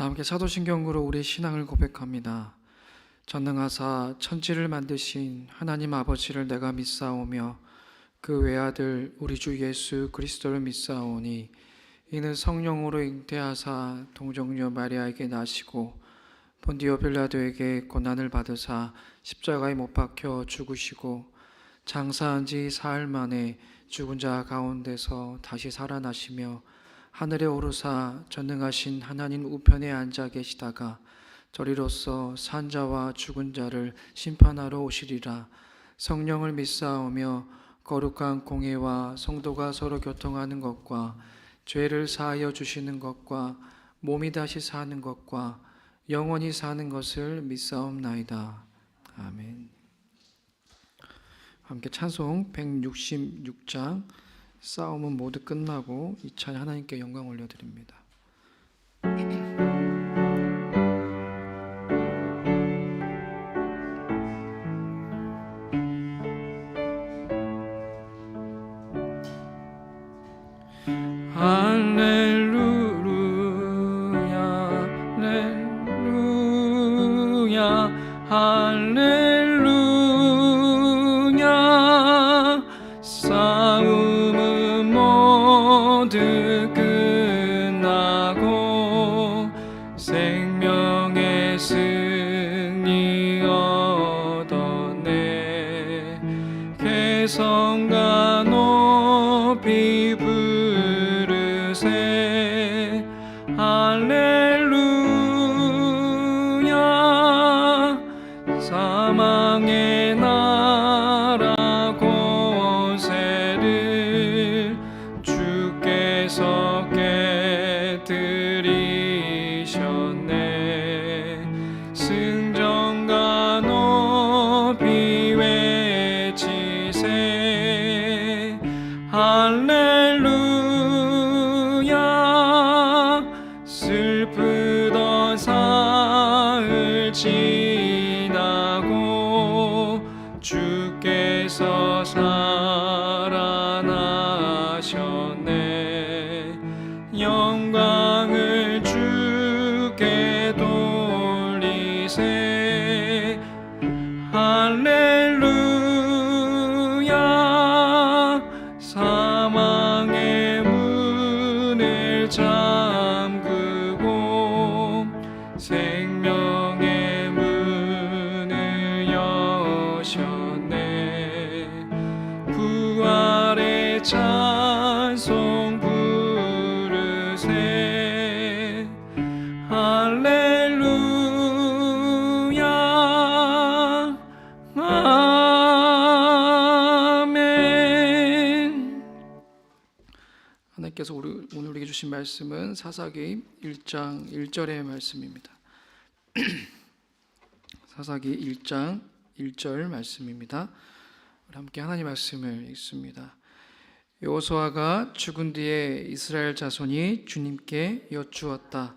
다 함께 사도신경으로 우리의 신앙을 고백합니다. 전능하사 천지를 만드신 하나님 아버지를 내가 믿사오며 그 외아들 우리 주 예수 그리스도를 믿사오니 이는 성령으로 잉태하사 동정녀 마리아에게 나시고 본디오 빌라도에게 고난을 받으사 십자가에 못 박혀 죽으시고 장사한 지 사흘 만에 죽은 자 가운데서 다시 살아나시며 하늘에 오르사 전능하신 하나님 우편에 앉아 계시다가 저리로서 산 자와 죽은 자를 심판하러 오시리라. 성령을 믿사오며 거룩한 공회와 성도가 서로 교통하는 것과 죄를 사하여 주시는 것과 몸이 다시 사는 것과 영원히 사는 것을 믿사옵나이다. 아멘. 함께 찬송 166장 싸움은 모두 끝나고 이 찬양 하나님께 영광 올려드립니다. 할렐루야 할렐루야 할렐루야 싸움은 모두 끝나고 생명의 승리 얻었네. 개성과 높이 부르세 할렐루야. 사망의 나라 권세를 주께서 깨뜨리셨네. 승전가 높이 외치세 할렐루야. 슬프던 사흘 지나고 주께서 살아나셨네. 영광을 주께 돌리세 할렐루야. 사망의 문을 잠그고 생명의 문을 여셨네. 부활의 찬송 부르세 할렐루야. 아멘. 하나님께서 오늘 우리에게 주신 말씀은 사사기 1장 1절의 말씀입니다. 사사기 1장 1절 말씀입니다. 우리 함께 하나님 말씀을 읽습니다. 여호수아가 죽은 뒤에 이스라엘 자손이 주님께 여쭈었다.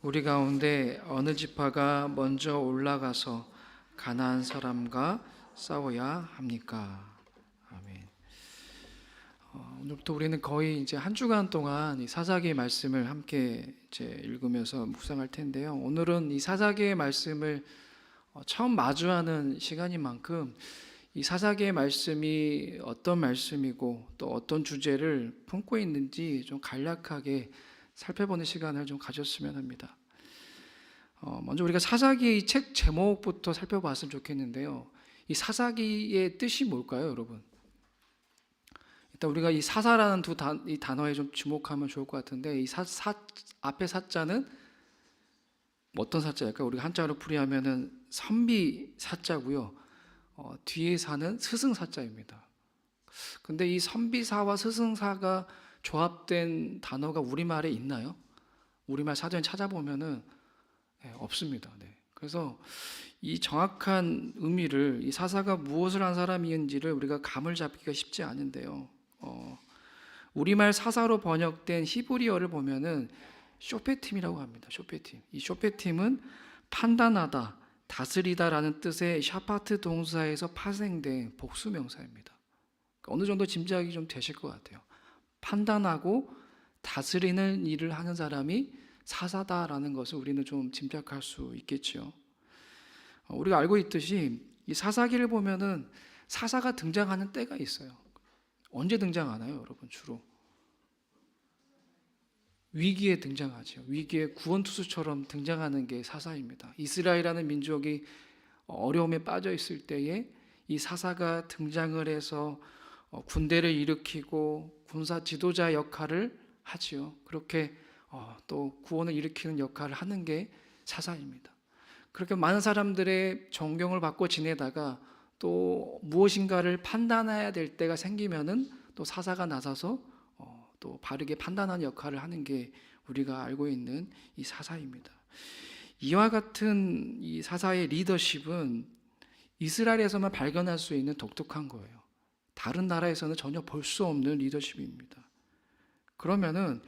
우리 가운데 어느 지파가 먼저 올라가서 가나안 사람과 싸워야 합니까? 아멘. 오늘부터 우리는 거의 이제 한 주간 동안 이 사사기의 말씀을 함께 이제 읽으면서 묵상할 텐데요. 오늘은 이 사사기의 말씀을 처음 마주하는 시간인 만큼 이 사사기의 말씀이 어떤 말씀이고 또 어떤 주제를 품고 있는지 좀 간략하게 살펴보는 시간을 좀 가졌으면 합니다. 먼저 우리가 사사기의 책 제목부터 살펴봤으면 좋겠는데요. 이 사사기의 뜻이 뭘까요, 여러분? 일단 우리가 이 사사라는 이 단어에 좀 주목하면 좋을 것 같은데, 이 앞에 사자는 어떤 사자일까요? 우리가 한자로 풀이하면은 선비 사자고요. 뒤에 사는 스승사자입니다. 근데 이 선비사와 스승사가 조합된 단어가 우리말에 있나요? 우리말 사전에 찾아보면은 없습니다. 그래서 이 정확한 의미를, 이 사사가 무엇을 한 사람이었는지를 우리가 감을 잡기가 쉽지 않은데요. 우리말 사사로 번역된 히브리어를 보면은 쇼페팀이라고 합니다. 쇼페팀. 이 쇼페팀은 판단하다, 다스리다라는 뜻의 샤파트 동사에서 파생된 복수명사입니다. 어느 정도 짐작이 좀 되실 것 같아요. 판단하고 다스리는 일을 하는 사람이 사사다라는 것을 우리는 좀 짐작할 수 있겠죠. 우리가 알고 있듯이 이 사사기를 보면은 사사가 등장하는 때가 있어요. 언제 등장하나요, 여러분? 주로 위기에 등장하죠. 위기의 구원투수처럼 등장하는 게 사사입니다. 이스라엘이라는 민족이 어려움에 빠져 있을 때에 이 사사가 등장을 해서 군대를 일으키고 군사 지도자 역할을 하지요. 그렇게 또 구원을 일으키는 역할을 하는 게 사사입니다. 그렇게 많은 사람들의 존경을 받고 지내다가 또 무엇인가를 판단해야 될 때가 생기면은 또 사사가 나서서 또 바르게 판단하는 역할을 하는 게 우리가 알고 있는 이 사사입니다. 이와 같은 이 사사의 리더십은 이스라엘에서만 발견할 수 있는 독특한 거예요. 다른 나라에서는 전혀 볼 수 없는 리더십입니다. 그러면은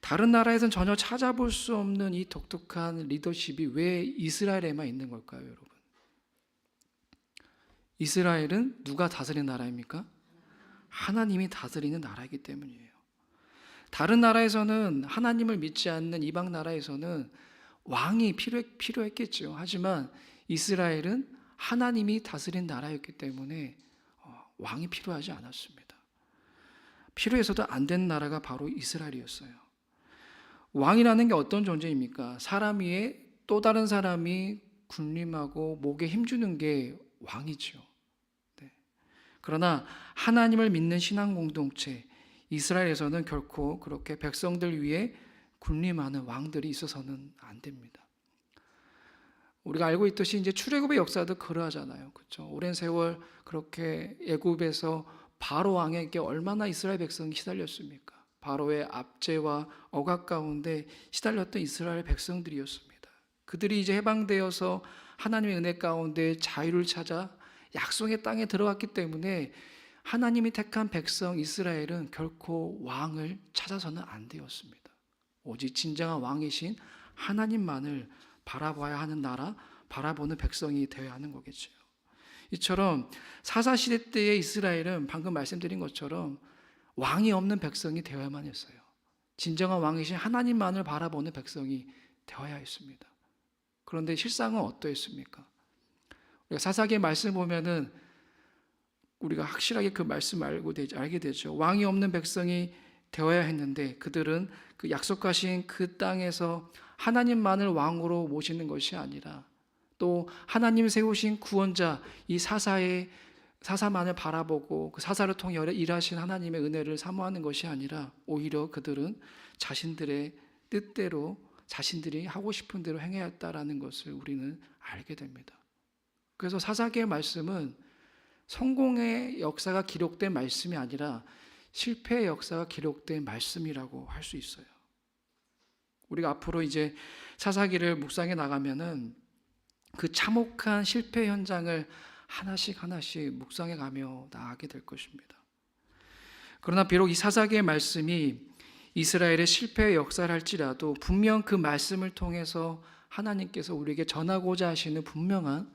다른 나라에서는 전혀 찾아볼 수 없는 이 독특한 리더십이 왜 이스라엘에만 있는 걸까요, 여러분? 이스라엘은 누가 다스리는 나라입니까? 하나님이 다스리는 나라이기 때문이에요. 다른 나라에서는 하나님을 믿지 않는 이방 나라에서는 왕이 필요했겠죠. 하지만 이스라엘은 하나님이 다스린 나라였기 때문에 왕이 필요하지 않았습니다. 필요해서도 안 된 나라가 바로 이스라엘이었어요. 왕이라는 게 어떤 존재입니까? 사람 위에 또 다른 사람이 군림하고 목에 힘주는 게 왕이죠. 네. 그러나 하나님을 믿는 신앙 공동체, 이스라엘에서는 결코 그렇게 백성들 위에 군림하는 왕들이 있어서는 안 됩니다. 우리가 알고 있듯이 이제 출애굽의 역사도 그러하잖아요. 그렇죠? 오랜 세월 그렇게 애굽에서 바로 왕에게 얼마나 이스라엘 백성이 시달렸습니까? 바로의 압제와 억압 가운데 시달렸던 이스라엘 백성들이었습니다. 그들이 이제 해방되어서 하나님의 은혜 가운데 자유를 찾아 약속의 땅에 들어갔기 때문에 하나님이 택한 백성 이스라엘은 결코 왕을 찾아서는 안 되었습니다. 오직 진정한 왕이신 하나님만을 바라봐야 하는 나라, 바라보는 백성이 되어야 하는 거겠죠. 이처럼 사사시대 때의 이스라엘은 방금 말씀드린 것처럼 왕이 없는 백성이 되어야만 했어요. 진정한 왕이신 하나님만을 바라보는 백성이 되어야 했습니다. 그런데 실상은 어떠했습니까? 우리가 사사기의 말씀을 보면은 우리가 확실하게 그 말씀을 알게 되죠. 왕이 없는 백성이 되어야 했는데 그들은 그 약속하신 그 땅에서 하나님만을 왕으로 모시는 것이 아니라 또 하나님 세우신 구원자 이 사사만을 바라보고 그 사사를 통해 일하신 하나님의 은혜를 사모하는 것이 아니라 오히려 그들은 자신들의 뜻대로 자신들이 하고 싶은 대로 행해야 했다라는 것을 우리는 알게 됩니다. 그래서 사사기의 말씀은 성공의 역사가 기록된 말씀이 아니라 실패의 역사가 기록된 말씀이라고 할 수 있어요. 우리가 앞으로 이제 사사기를 묵상해 나가면은 그 참혹한 실패 현장을 하나씩 묵상해 가며 나아가게 될 것입니다. 그러나 비록 이 사사기의 말씀이 이스라엘의 실패의 역사를 할지라도 분명 그 말씀을 통해서 하나님께서 우리에게 전하고자 하시는 분명한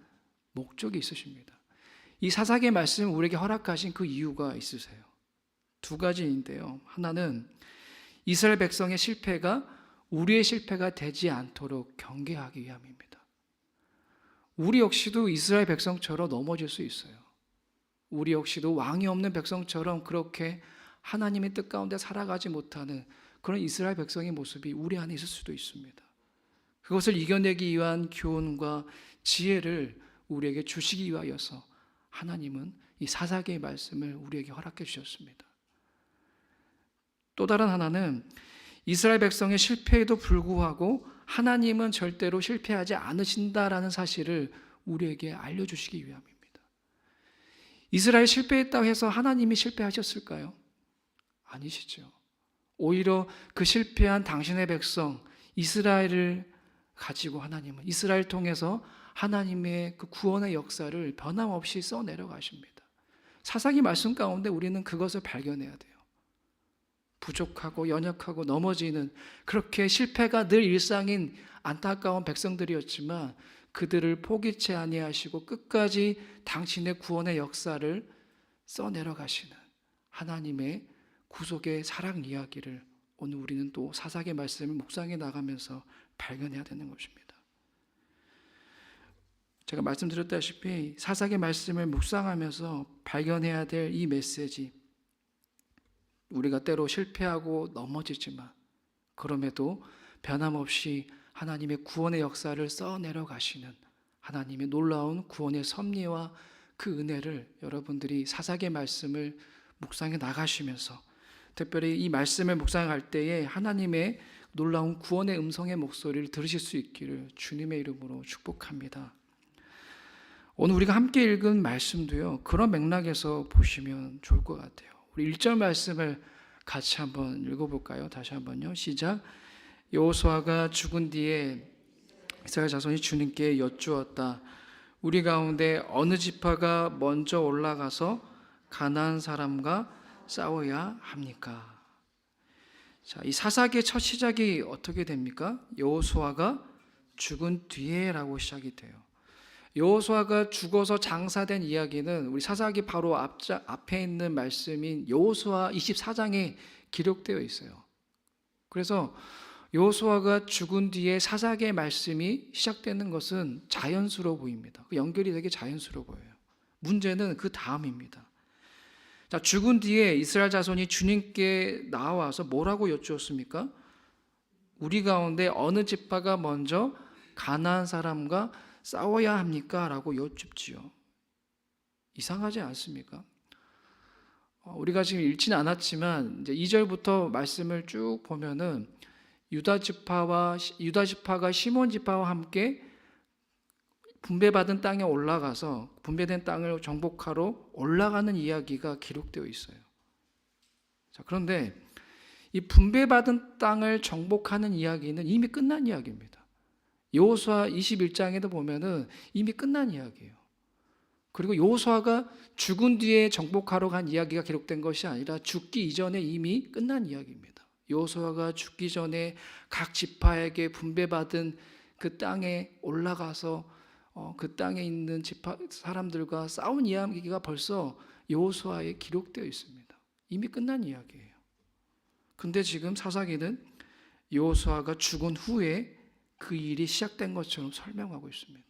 목적이 있으십니다. 이 사사기의 말씀을 우리에게 허락하신 그 이유가 있으세요. 두 가지인데요. 하나는 이스라엘 백성의 실패가 우리의 실패가 되지 않도록 경계하기 위함입니다. 우리 역시도 이스라엘 백성처럼 넘어질 수 있어요. 우리 역시도 왕이 없는 백성처럼 그렇게 하나님의 뜻 가운데 살아가지 못하는 그런 이스라엘 백성의 모습이 우리 안에 있을 수도 있습니다. 그것을 이겨내기 위한 교훈과 지혜를 우리에게 주시기 위하여서 하나님은 이 사사기의 말씀을 우리에게 허락해 주셨습니다. 또 다른 하나는 이스라엘 백성의 실패에도 불구하고 하나님은 절대로 실패하지 않으신다라는 사실을 우리에게 알려주시기 위함입니다. 이스라엘 실패했다고 해서 하나님이 실패하셨을까요? 아니시죠. 오히려 그 실패한 당신의 백성 이스라엘을 가지고 하나님은 이스라엘 통해서 하나님의 그 구원의 역사를 변함없이 써내려 가십니다. 사사기 말씀 가운데 우리는 그것을 발견해야 돼요. 부족하고 연약하고 넘어지는 그렇게 실패가 늘 일상인 안타까운 백성들이었지만 그들을 포기치 아니하시고 끝까지 당신의 구원의 역사를 써내려 가시는 하나님의 구속의 사랑 이야기를 오늘 우리는 또 사사기의 말씀을 묵상해 나가면서 발견해야 되는 것입니다. 제가 말씀드렸다시피 사사기의 말씀을 묵상하면서 발견해야 될 이 메시지, 우리가 때로 실패하고 넘어지지만 그럼에도 변함없이 하나님의 구원의 역사를 써내려 가시는 하나님의 놀라운 구원의 섭리와 그 은혜를 여러분들이 사사기의 말씀을 묵상해 나가시면서, 특별히 이 말씀을 묵상할 때에 하나님의 놀라운 구원의 음성의 목소리를 들으실 수 있기를 주님의 이름으로 축복합니다. 오늘 우리가 함께 읽은 말씀도요, 그런 맥락에서 보시면 좋을 것 같아요. 우리 1절 말씀을 같이 한번 읽어볼까요? 다시 한번요. 시작. 여호수아가 죽은 뒤에 이스라엘 자손이 주님께 여쭈었다. 우리 가운데 어느 지파가 먼저 올라가서 가나안 사람과 싸워야 합니까? 자, 이 사사기의 첫 시작이 어떻게 됩니까? 여호수아가 죽은 뒤에라고 시작이 돼요. 여호수아가 죽어서 장사된 이야기는 우리 사사기 바로 앞에 있는 말씀인 여호수아 24장에 기록되어 있어요. 그래서 여호수아가 죽은 뒤에 사사기의 말씀이 시작되는 것은 자연스러워 보입니다. 연결이 되게 자연스러워 보여요. 문제는 그 다음입니다. 자, 죽은 뒤에 이스라엘 자손이 주님께 나와서 뭐라고 여쭈었습니까? 우리 가운데 어느 지파가 먼저 가나안 사람과 싸워야 합니까? 라고 여쭙지요. 이상하지 않습니까? 우리가 지금 읽지는 않았지만 이제 2절부터 말씀을 쭉 보면은 유다 지파가 시몬 지파와 함께 분배받은 땅에 올라가서 분배된 땅을 정복하러 올라가는 이야기가 기록되어 있어요. 자, 그런데 이 분배받은 땅을 정복하는 이야기는 이미 끝난 이야기입니다. 여호수아 21장에도 보면은 이미 끝난 이야기예요. 그리고 여호수아가 죽은 뒤에 정복하러 간 이야기가 기록된 것이 아니라 죽기 이전에 이미 끝난 이야기입니다. 여호수아가 죽기 전에 각 지파에게 분배받은 그 땅에 올라가서 그 땅에 있는 지파 사람들과 싸운 이야기가 벌써 여호수아에 기록되어 있습니다. 이미 끝난 이야기예요. 근데 지금 사사기는 여호수아가 죽은 후에 그 일이 시작된 것처럼 설명하고 있습니다.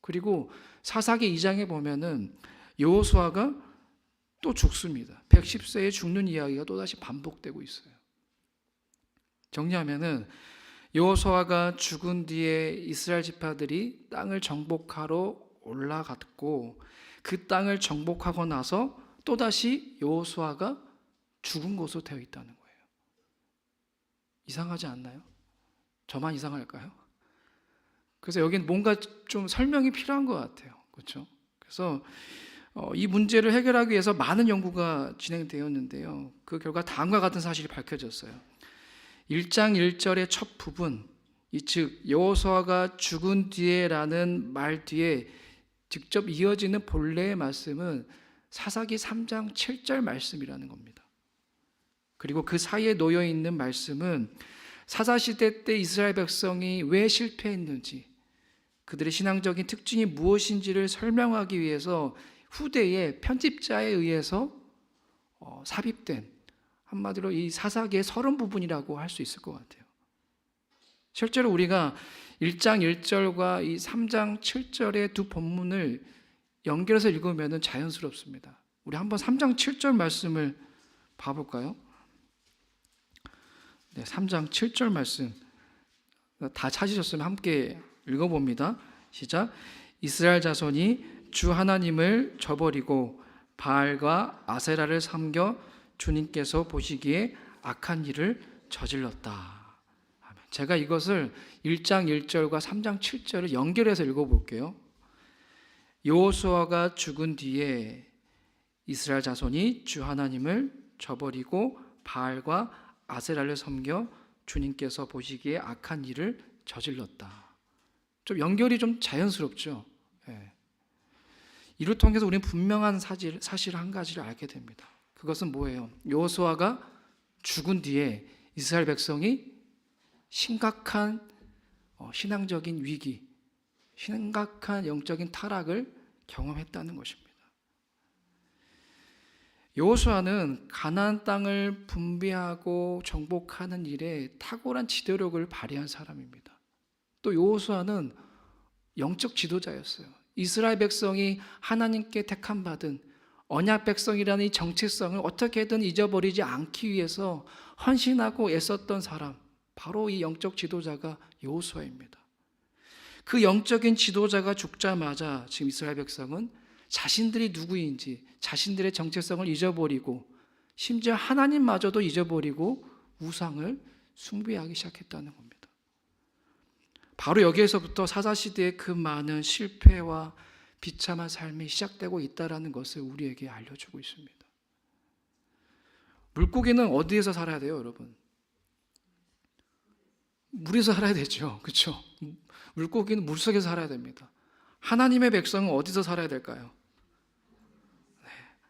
그리고 사사기 2장에 보면은 여호수아가 또 죽습니다. 110세에 죽는 이야기가 또다시 반복되고 있어요. 정리하면은 여호수아가 죽은 뒤에 이스라엘 지파들이 땅을 정복하러 올라갔고 그 땅을 정복하고 나서 또다시 여호수아가 죽은 것으로 되어 있다는 거예요. 이상하지 않나요? 저만 이상할까요? 그래서 여기는 뭔가 좀 설명이 필요한 것 같아요. 그렇죠? 그래서 이 문제를 해결하기 위해서 많은 연구가 진행되었는데요. 그 결과 다음과 같은 사실이 밝혀졌어요. 1장 1절의 첫 부분, 즉 여호수아가 죽은 뒤에라는 말 뒤에 직접 이어지는 본래의 말씀은 사사기 3장 7절 말씀이라는 겁니다. 그리고 그 사이에 놓여 있는 말씀은 사사시대 때 이스라엘 백성이 왜 실패했는지, 그들의 신앙적인 특징이 무엇인지를 설명하기 위해서 후대의 편집자에 의해서 삽입된, 한마디로 이 사사기의 서론 부분이라고 할 수 있을 것 같아요. 실제로 우리가 1장 1절과 이 3장 7절의 두 본문을 연결해서 읽으면 자연스럽습니다. 우리 한번 3장 7절 말씀을 봐볼까요? 네, 3장 7절 말씀 다 찾으셨으면 함께 읽어봅니다. 시작. 이스라엘 자손이 주 하나님을 저버리고 바알과 아세라를 섬겨 주님께서 보시기에 악한 일을 저질렀다. 제가 이것을 1장 1절과 3장 7절을 연결해서 읽어볼게요. 여호수아가 죽은 뒤에 이스라엘 자손이 주 하나님을 저버리고 바알과 아세라를 섬겨 주님께서 보시기에 악한 일을 저질렀다. 좀 연결이 좀 자연스럽죠. 네. 이를 통해서 우리는 분명한 사실 한 가지를 알게 됩니다. 그것은 뭐예요? 여호수아가 죽은 뒤에 이스라엘 백성이 심각한 신앙적인 위기, 심각한 영적인 타락을 경험했다는 것입니다. 여호수아는 가나안 땅을 분배하고 정복하는 일에 탁월한 지도력을 발휘한 사람입니다. 또 여호수아는 영적 지도자였어요. 이스라엘 백성이 하나님께 택함 받은 언약 백성이라는 이 정체성을 어떻게든 잊어버리지 않기 위해서 헌신하고 애썼던 사람, 바로 이 영적 지도자가 여호수아입니다. 그 영적인 지도자가 죽자마자 지금 이스라엘 백성은 자신들이 누구인지, 자신들의 정체성을 잊어버리고 심지어 하나님마저도 잊어버리고 우상을 숭배하기 시작했다는 겁니다. 바로 여기에서부터 사사시대의 그 많은 실패와 비참한 삶이 시작되고 있다는 것을 우리에게 알려주고 있습니다. 물고기는 어디에서 살아야 돼요, 여러분? 물에서 살아야 되죠. 그렇죠? 물고기는 물속에서 살아야 됩니다. 하나님의 백성은 어디서 살아야 될까요? 네,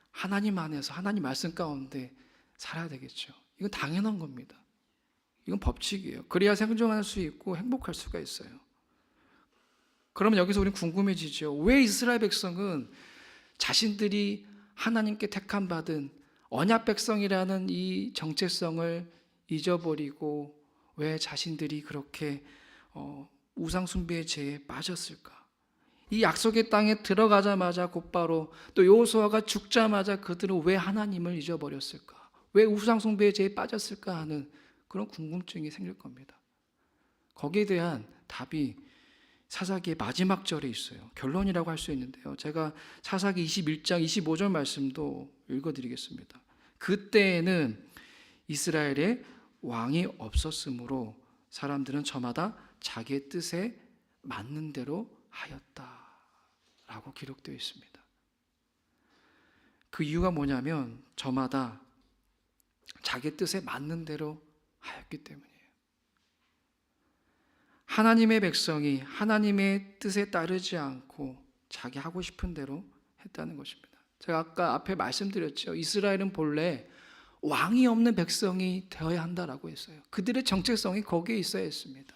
하나님 안에서, 하나님 말씀 가운데 살아야 되겠죠. 이건 당연한 겁니다. 이건 법칙이에요. 그래야 생존할 수 있고 행복할 수가 있어요. 그러면 여기서 우리는 궁금해지죠. 왜 이스라엘 백성은 자신들이 하나님께 택함 받은 언약 백성이라는 이 정체성을 잊어버리고 왜 자신들이 그렇게 우상 숭배의 죄에 빠졌을까? 이 약속의 땅에 들어가자마자 곧바로 또 여호수아가 죽자마자 그들은 왜 하나님을 잊어버렸을까? 왜 우상 숭배의 죄에 빠졌을까 하는 그런 궁금증이 생길 겁니다. 거기에 대한 답이 사사기의 마지막 절에 있어요. 결론이라고 할 수 있는데요. 제가 사사기 21장 25절 말씀도 읽어드리겠습니다. 그때에는 이스라엘에 왕이 없었으므로 사람들은 저마다 자기의 뜻에 맞는 대로 하였다라고 기록되어 있습니다. 그 이유가 뭐냐면 저마다 자기 뜻에 맞는 대로 하였기 때문이에요. 하나님의 백성이 하나님의 뜻에 따르지 않고 자기 하고 싶은 대로 했다는 것입니다. 제가 아까 앞에 말씀드렸죠. 이스라엘은 본래 왕이 없는 백성이 되어야 한다라고 했어요. 그들의 정체성이 거기에 있어야 했습니다.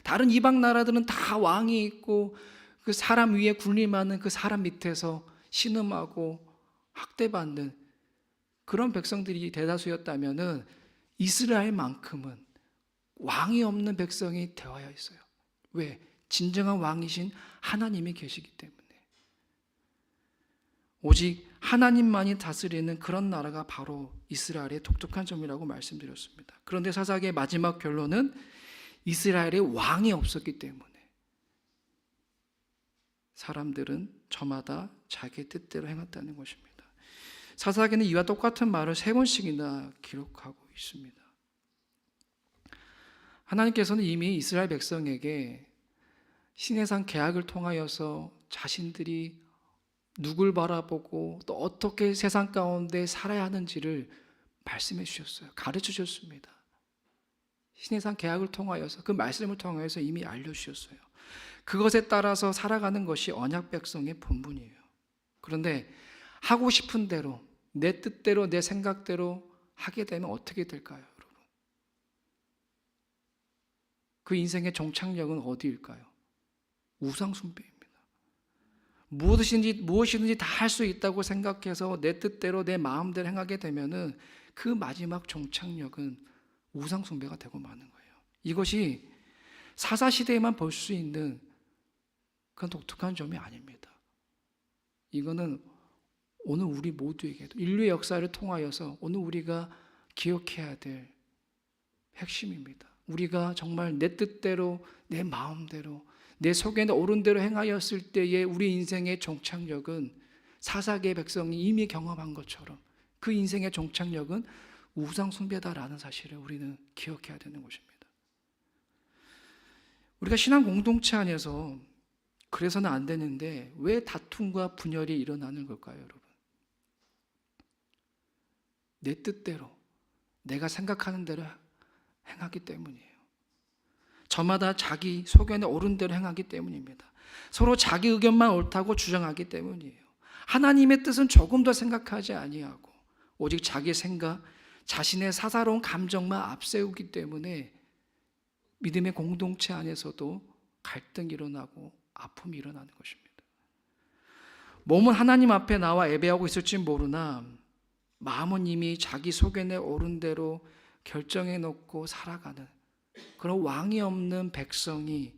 다른 이방 나라들은 다 왕이 있고 그 사람 위에 군림하는 그 사람 밑에서 신음하고 학대받는 그런 백성들이 대다수였다면은 이스라엘만큼은 왕이 없는 백성이 되어야 했어요. 왜? 진정한 왕이신 하나님이 계시기 때문에. 오직 하나님만이 다스리는 그런 나라가 바로 이스라엘의 독특한 점이라고 말씀드렸습니다. 그런데 사사기의 마지막 결론은 이스라엘의 왕이 없었기 때문에 사람들은 저마다 자기 뜻대로 행했다는 것입니다. 사사기는 이와 똑같은 말을 3번씩이나 기록하고 있습니다. 하나님께서는 이미 이스라엘 백성에게 시내산 계약을 통하여서 자신들이 누굴 바라보고 또 어떻게 세상 가운데 살아야 하는지를 말씀해 주셨어요. 가르쳐 주셨습니다. 시내산 계약을 통하여서 그 말씀을 통하여서 이미 알려주셨어요. 그것에 따라서 살아가는 것이 언약 백성의 본분이에요. 그런데 하고 싶은 대로 내 뜻대로 내 생각대로 하게 되면 어떻게 될까요, 여러분? 그 인생의 종착역은 어디일까요? 우상 숭배입니다. 무엇이든지 다 할 수 있다고 생각해서 내 뜻대로 내 마음대로 행하게 되면은 그 마지막 종착역은 우상 숭배가 되고 마는 거예요. 이것이 사사 시대에만 볼 수 있는 그런 독특한 점이 아닙니다. 이거는 오늘 우리 모두에게도 인류의 역사를 통하여서 오늘 우리가 기억해야 될 핵심입니다. 우리가 정말 내 뜻대로 내 마음대로 내 속에 옳은 대로 행하였을 때의 우리 인생의 종착역은 사사기의 백성이 이미 경험한 것처럼 그 인생의 종착역은 우상 숭배다라는 사실을 우리는 기억해야 되는 것입니다. 우리가 신앙 공동체 안에서 그래서는 안 되는데 왜 다툼과 분열이 일어나는 걸까요, 여러분? 내 뜻대로 내가 생각하는 대로 행하기 때문이에요. 저마다 자기 소견에 옳은 대로 행하기 때문입니다. 서로 자기 의견만 옳다고 주장하기 때문이에요. 하나님의 뜻은 조금 더 생각하지 아니하고 오직 자기 생각, 자신의 사사로운 감정만 앞세우기 때문에 믿음의 공동체 안에서도 갈등이 일어나고 아픔이 일어나는 것입니다. 몸은 하나님 앞에 나와 예배하고 있을지 모르나 마음은 이미 자기 소견에 오른 대로 결정해 놓고 살아가는 그런 왕이 없는 백성이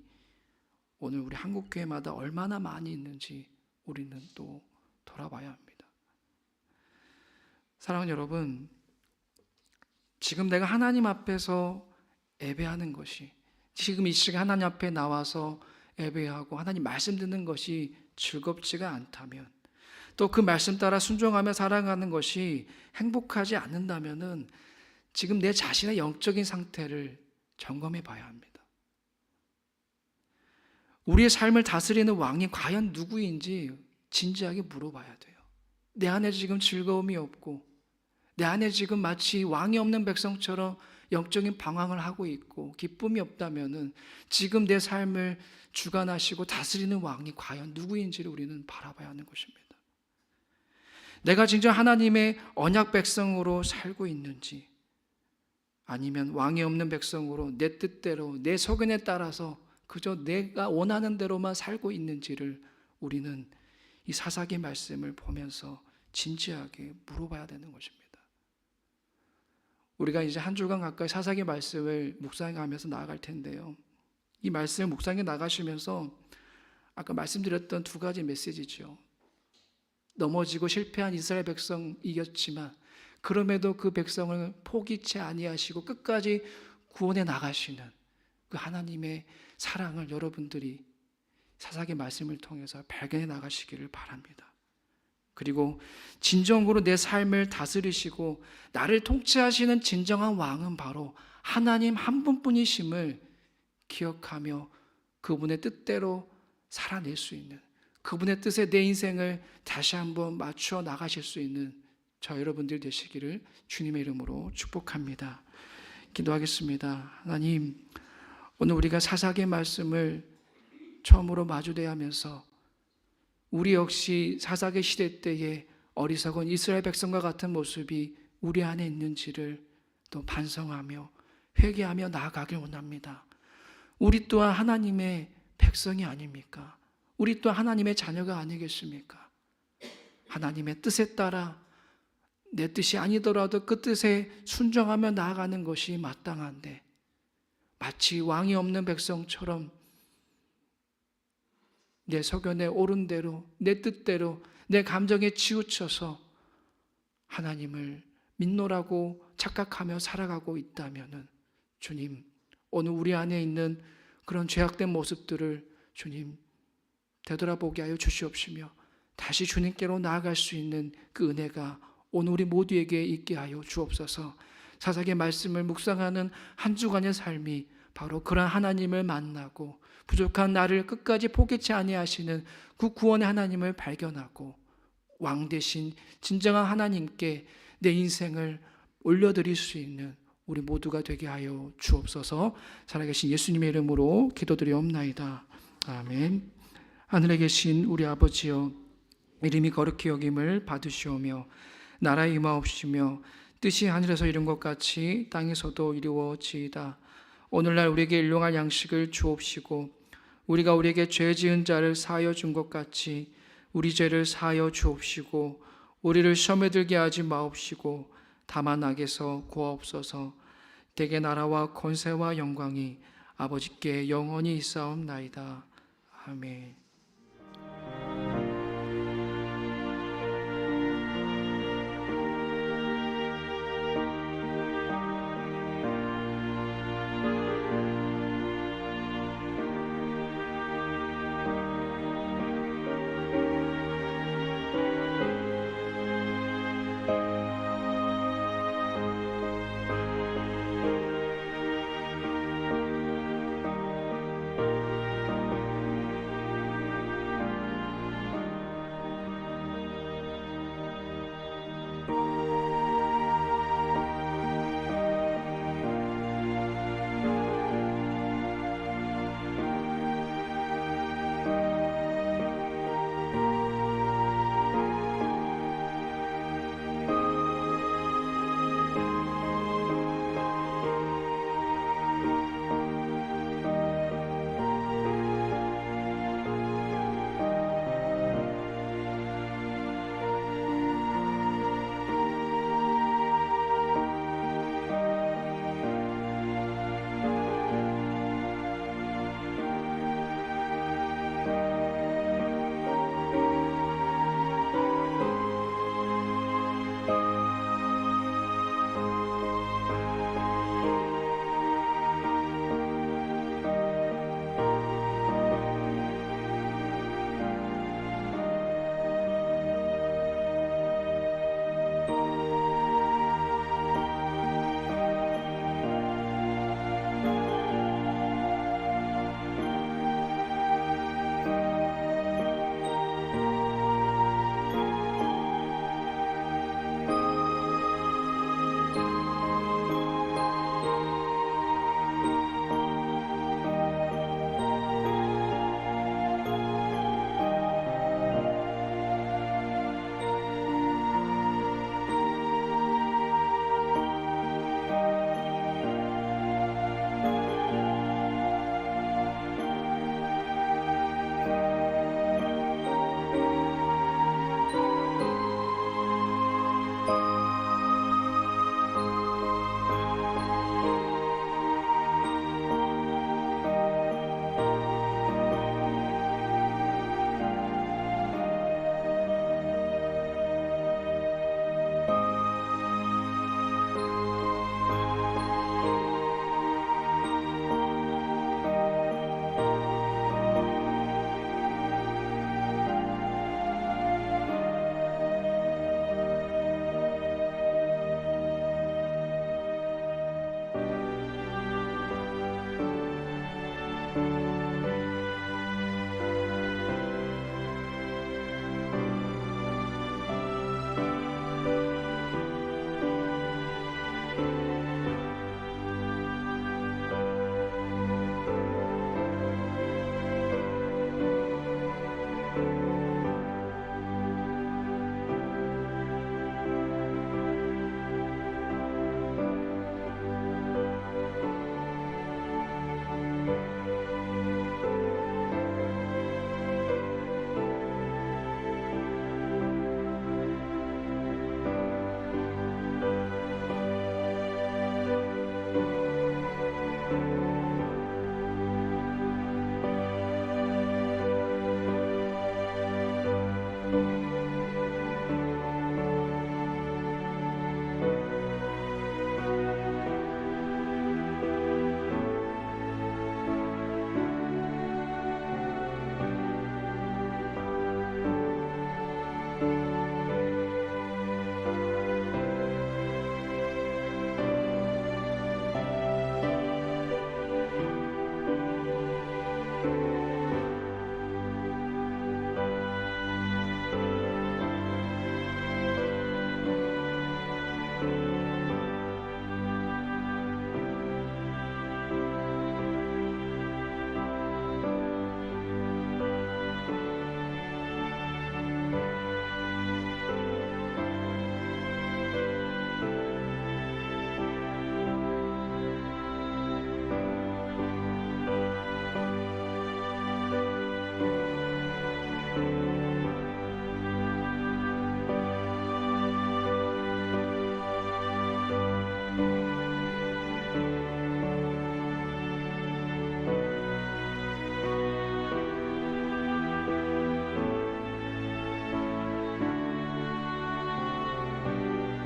오늘 우리 한국교회마다 얼마나 많이 있는지 우리는 또 돌아봐야 합니다. 사랑하는 여러분, 지금 내가 하나님 앞에서 예배하는 것이, 지금 이 시간 하나님 앞에 나와서 예배하고 하나님 말씀 듣는 것이 즐겁지가 않다면, 또 그 말씀 따라 순종하며 살아가는 것이 행복하지 않는다면은 지금 내 자신의 영적인 상태를 점검해 봐야 합니다. 우리의 삶을 다스리는 왕이 과연 누구인지 진지하게 물어봐야 돼요. 내 안에 지금 즐거움이 없고, 내 안에 지금 마치 왕이 없는 백성처럼 영적인 방황을 하고 있고 기쁨이 없다면은 지금 내 삶을 주관하시고 다스리는 왕이 과연 누구인지를 우리는 바라봐야 하는 것입니다. 내가 진짜 하나님의 언약 백성으로 살고 있는지, 아니면 왕이 없는 백성으로 내 뜻대로 내 소견에 따라서 그저 내가 원하는 대로만 살고 있는지를 우리는 이 사사기 말씀을 보면서 진지하게 물어봐야 되는 것입니다. 우리가 이제 한 주간 가까이 사사기 말씀을 묵상하면서 나아갈 텐데요, 이 말씀을 묵상해 나가시면서 아까 말씀드렸던 두 가지 메시지죠. 넘어지고 실패한 이스라엘 백성 이겼지만 그럼에도 그 백성을 포기치 아니하시고 끝까지 구원해 나가시는 그 하나님의 사랑을 여러분들이 사사기 말씀을 통해서 발견해 나가시기를 바랍니다. 그리고 진정으로 내 삶을 다스리시고 나를 통치하시는 진정한 왕은 바로 하나님 한 분뿐이심을 기억하며 그분의 뜻대로 살아낼 수 있는, 그분의 뜻에 내 인생을 다시 한번 맞추어 나가실 수 있는 저 여러분들 되시기를 주님의 이름으로 축복합니다. 기도하겠습니다. 하나님, 오늘 우리가 사사기의 말씀을 처음으로 마주대하면서 우리 역시 사사기 시대 때의 어리석은 이스라엘 백성과 같은 모습이 우리 안에 있는지를 또 반성하며 회개하며 나아가길 원합니다. 우리 또한 하나님의 백성이 아닙니까? 우리 또한 하나님의 자녀가 아니겠습니까? 하나님의 뜻에 따라 내 뜻이 아니더라도 그 뜻에 순종하며 나아가는 것이 마땅한데, 마치 왕이 없는 백성처럼 내 소견에 옳은 대로, 내 뜻대로, 내 감정에 치우쳐서 하나님을 믿노라고 착각하며 살아가고 있다면 주님, 오늘 우리 안에 있는 그런 죄악된 모습들을 주님 되돌아보게 하여 주시옵시며 다시 주님께로 나아갈 수 있는 그 은혜가 오늘 우리 모두에게 있게 하여 주옵소서. 사사기의 말씀을 묵상하는 한 주간의 삶이 바로 그러한 하나님을 만나고 부족한 나를 끝까지 포기치 아니하시는 그 구원의 하나님을 발견하고 왕 대신 진정한 하나님께 내 인생을 올려드릴 수 있는 우리 모두가 되게 하여 주옵소서. 살아계신 예수님의 이름으로 기도드리옵나이다. 아멘. 하늘에 계신 우리 아버지여, 이름이 거룩히 여김을 받으시오며 나라의 임하옵시며 뜻이 하늘에서 이룬 것 같이 땅에서도 이루어지이다. 오늘날 우리에게 일용할 양식을 주옵시고 우리가 우리에게 죄 지은 자를 사하여 준 것 같이 우리 죄를 사하여 주옵시고 우리를 시험에 들게 하지 마옵시고 다만 악에서 구하옵소서. 대개 나라와 권세와 영광이 아버지께 영원히 있사옵나이다. 아멘.